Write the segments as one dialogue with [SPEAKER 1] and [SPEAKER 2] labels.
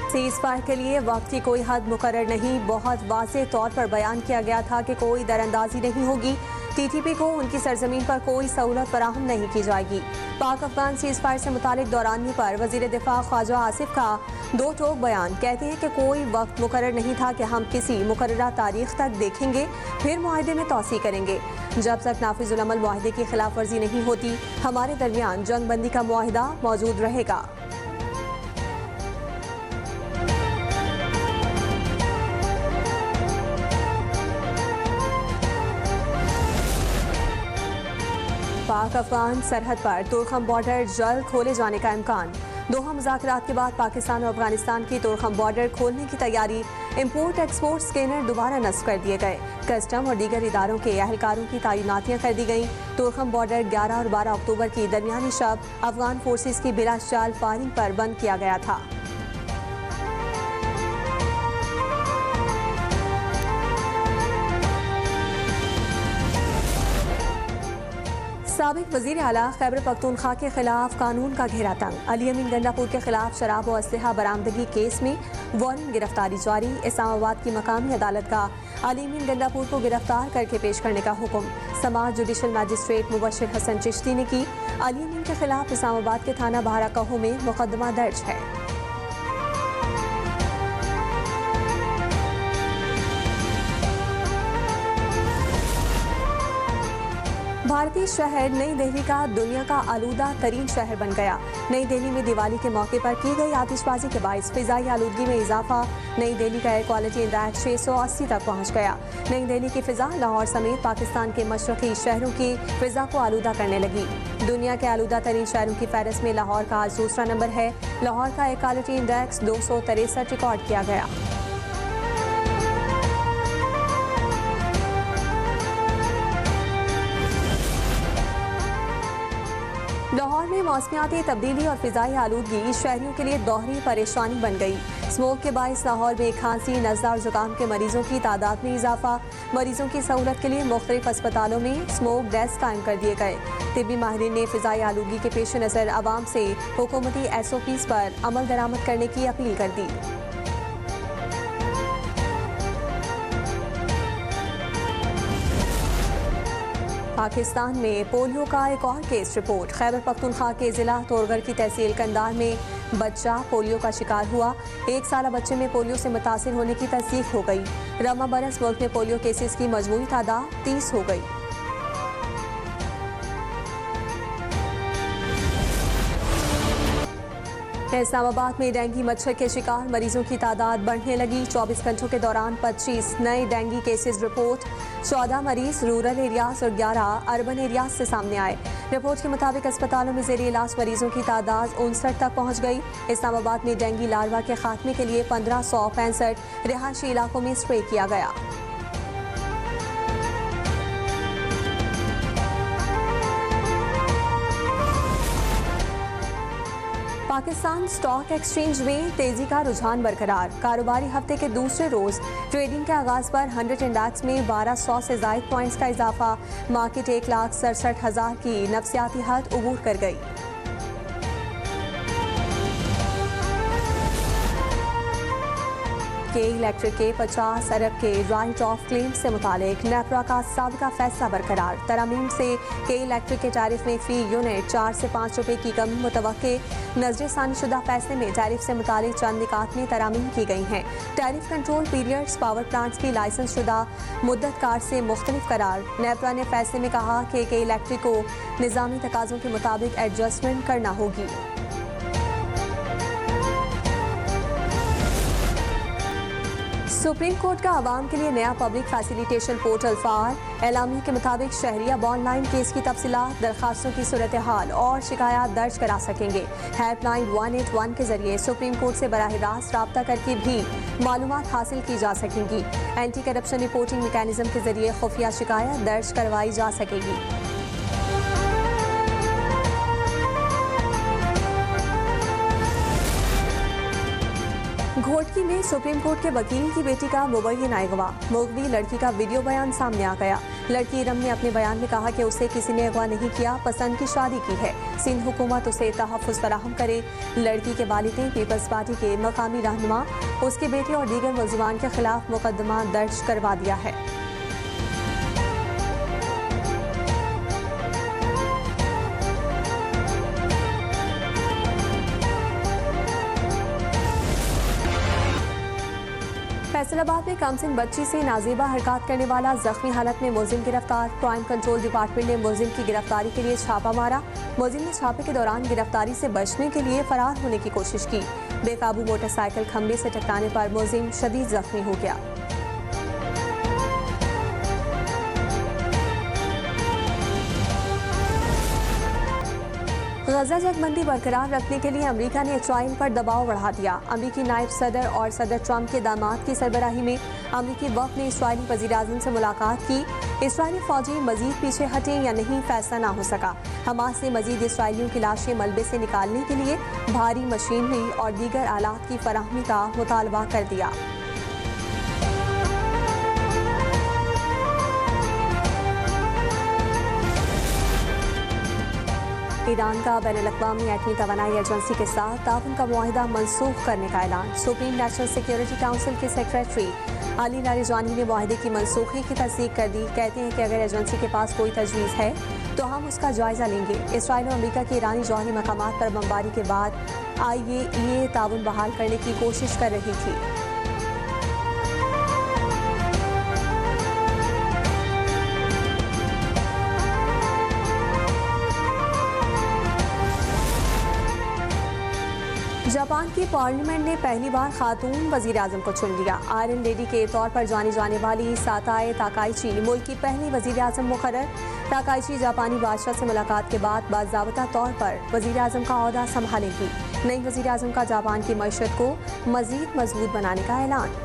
[SPEAKER 1] Cease fire के लिए वक्त की कोई हद मुकर्रर नहीं। बहुत वाज़ेह तौर पर बयान किया गया था कि कोई दरअंदाजी नहीं होगी। TTP को उनकी सरजमीन पर कोई सहूलत फराहम नहीं की जाएगी। पाक अफगान सीज फायर से मुतालिक दौरानिए पर वजीर दिफा ख्वाजा आसिफ का दो टोक बयान। कहते हैं कि कोई वक्त मुकर्रर नहीं था कि हम किसी मुकर्ररा तारीख तक देखेंगे, फिर मुआहदे में तोसी करेंगे। जब तक नाफिजुल अमल मुआहदे की खिलाफ वर्जी नहीं होती, हमारे दरमियान जंग बंदी का मुआहदा मौजूद रहेगा। पाक अफगान सरहद पर तुर्खम बॉर्डर जल्द खोले जाने का इम्कान। दोहा मुज़ाकरात के बाद पाकिस्तान और अफगानिस्तान की तुर्खम बॉर्डर खोलने की तैयारी। इम्पोर्ट एक्सपोर्ट स्कैनर दोबारा नस्ब कर दिए गए। कस्टम और दीगर इदारों के अहलकारों की तैनातियां कर दी गईं। तुर्खम बॉर्डर 11 और 12 अक्टूबर की दरमियानी शब अफगान फोर्सेस की बिलाशचाल फायरिंग पर बंद किया गया था। साबिक वज़ीर आला खैबर पख्तूनख्वा के खिलाफ कानून का घेरा तंग। अली अमीन गंडापुर के खिलाफ शराब व असलहा बरामदगी केस में वारंट गिरफ्तारी जारी। इस्लामाबाद की मकामी अदालत का अली अमीन गंडापुर को गिरफ्तार करके पेश करने का हुक्म। समाज जुडिशल मजिस्ट्रेट मुबशिर हसन चिश्ती ने की। अली अमीन के खिलाफ इस्लामाबाद के थाना बहाराकहो में मुकदमा दर्ज है। भारतीय शहर नई दिल्ली का दुनिया का आलूदा तरीन शहर बन गया। नई दिल्ली में दिवाली के मौके पर की गई आतिशबाजी के बायस फिजाई आलूदगी में इजाफा। नई दिल्ली का एयर क्वालिटी इंडेक्स 680 तक पहुंच गया। नई दिल्ली की फिजा लाहौर समेत पाकिस्तान के मशरकी शहरों की फिजा को आलूदा करने लगी। दुनिया के आलूदा तरीन शहरों की फहरिस्त में लाहौर का आज दूसरा नंबर है। लाहौर का एयर क्वालिटी इंडेक्स 263 रिकॉर्ड किया गया। लाहौर में मौसमियाती तब्दीली और फिजाई आलूदगी शहरियों के लिए दोहरी परेशानी बन गई। स्मोक के बायस लाहौर में खांसी, नज़ला और जुकाम के मरीजों की तादाद में इजाफा। मरीजों की सहूलत के लिए मुख्तलिफ अस्पतालों में स्मोक डेस्क कायम कर दिए गए। तिब्बी माहिरीन ने फिजाई आलूदगी के पेश नज़र आवाम से हुकूमती SOPs पर अमल दरामद करने की अपील कर दी। पाकिस्तान में पोलियो का एक और केस रिपोर्ट। खैबर पख्तूनख्वा के जिला तोरगर की तहसील कंदार में बच्चा पोलियो का शिकार हुआ। 1 साला बच्चे में पोलियो से मुतासिर होने की तस्दीक हो गई। रमा बरस मुल्क में पोलियो केसेस की मजमूई तादाद 30 हो गई। इस्लामाबाद में डेंगू मच्छर के शिकार मरीजों की तादाद बढ़ने लगी। 24 घंटों के दौरान 25 नए डेंगू केसेस रिपोर्ट। 14 मरीज रूरल एरियाज और 11 अर्बन एरियाज से सामने आए। रिपोर्ट के मुताबिक अस्पतालों में ज़ेरे इलाज मरीजों की तादाद 59 तक पहुँच गई। इस्लामाबाद में डेंगू लार्वा के खात्मे के लिए 1565 रिहायशी इलाकों में स्प्रे किया गया। पाकिस्तान स्टॉक एक्सचेंज में तेजी का रुझान बरकरार। कारोबारी हफ्ते के दूसरे रोज ट्रेडिंग के आगाज पर 100 इंडेक्स में 1200 से जायद पॉइंट्स का इजाफा। मार्केट 1,67,000 की नफसियाती हद उबूर कर गई। के इलेक्ट्रिक के 50 अरब के राइट ऑफ क्लेम से मुतालिक नेपरा का साबिका फैसला बरकरार। तरामीम से के इलेक्ट्रिक के टैरिफ में फी यूनिट 4 से 5 रुपए की कमी मुतवक्के। नजरसानी शुदा फैसले में टैरिफ से मुतालिक चंद निकात में तरामीम की गई हैं। Tariff control periods power plants की लाइसेंस शुदा मुद्दत कार से मुख्तलिफ करार। नेपरा ने फैसले में कहा कि के इलेक्ट्रिक को निज़ामी तकाज़ों के मुताबिक एडजस्टमेंट करना होगी। सुप्रीम कोर्ट का आवाम के लिए नया पब्लिक फैसिलिटेशन पोर्टल फार। एलामी के मुताबिक शहरिया ऑनलाइन केस की तफसीलात, दरखास्तों की सूरत हाल और शिकायत दर्ज करा सकेंगे। हेल्पलाइन 181 के जरिए सुप्रीम कोर्ट से बराह रास्त रब्ता करके भी मालूमात हासिल की जा सकेंगी। एंटी करप्शन रिपोर्टिंग मैकेनिज्म के जरिए खुफिया शिकायत दर्ज करवाई जा सकेगी। घोटकी में सुप्रीम कोर्ट के वकील की बेटी का मुबैन अगवा। मुगवी लड़की का वीडियो बयान सामने आ गया। लड़की इरम ने अपने बयान में कहा कि उसे किसी ने अगवा नहीं किया, पसंद की शादी की है। सिंध हुकूमत उसे तहफ़्फ़ुज़ फराहम करे। लड़की के वालिदैन पीपल्स पार्टी के मकामी रहनुमा, उसके बेटे और दीगर मुलज़िमान के खिलाफ मुकदमा दर्ज करवा दिया है। फैसलाबाद में कमसिन बच्ची से नाजेबा हरकत करने वाला जख्मी हालत में मुलजिम गिरफ्तार। क्राइम कंट्रोल डिपार्टमेंट ने मुलजिम की गिरफ्तारी के लिए छापा मारा। मुलजिम ने छापे के दौरान गिरफ्तारी से बचने के लिए फरार होने की कोशिश की। बेकाबू मोटरसाइकिल खंबे से टकराने पर मुलजिम शदीद जख्मी हो गया। गजा जंगबंदी बरकरार रखने के लिए अमेरिका ने इसराइल पर दबाव बढ़ा दिया। अमेरिकी नायब सदर और सदर ट्रंप के दामाद की सरबराही में अमेरिकी वफ़द ने इसराइली वज़ीर-ए-आज़म से मुलाकात की। इसराइली फौजी मजीद पीछे हटें या नहीं फैसला ना हो सका। हमास ने मजीद इसराइलियों की लाशें मलबे से निकालने के लिए भारी मशीनरी और दीगर आलात की फराहमी का मुतालबा कर दिया। ईरान का बैनुल-अक़वामी एटमी तवानाई एजेंसी के साथ ताउन का मुआहिदा मनसूख करने का ऐलान। सुप्रीम नेशनल सिक्योरिटी काउंसिल के सेक्रेटरी अली लारिजानी ने मुआहिदे की मनसूखी की तस्दीक कर दी। कहते हैं कि अगर एजेंसी के पास कोई तजवीज़ है तो हम उसका जायजा लेंगे। इसराइल और अमेरिका की ईरानी जौहरी मकामात पर बमबारी के बाद IAEA ताउन बहाल करने की कोशिश कर रही थी। जापान की पार्लियामेंट ने पहली बार खातून वज़ीर-ए-आज़म को चुन लिया। आयरन लेडी के तौर पर जानी जाने वाली साताए ताकाइची मुल्क की पहली वज़ीर-ए-आज़म मुकर्रर। ताकाइची जापानी बादशाह से मुलाकात के बाद बाज़ाब्ता तौर पर वज़ीर-ए-आज़म का ओहदा संभालेंगी। नई वज़ीर-ए-आज़म का जापान की मईशत को मज़ीद मजबूत बनाने का ऐलान।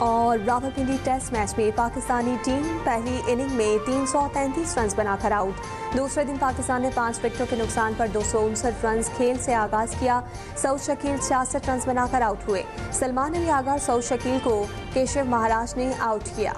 [SPEAKER 1] और रावलपिंडी टेस्ट मैच में पाकिस्तानी टीम पहली इनिंग में 333 रन बनाकर आउट। दूसरे दिन पाकिस्तान ने 5 विकेटों के नुकसान पर 259 रन खेल से आगाज किया। सऊद शकील 66 रन बनाकर आउट हुए। सलमान अली आगा और सऊद शकील को केशव महाराज ने आउट किया।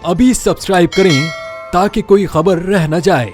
[SPEAKER 2] अभी सब्सक्राइब करें ताकि कोई खबर रह न जाए।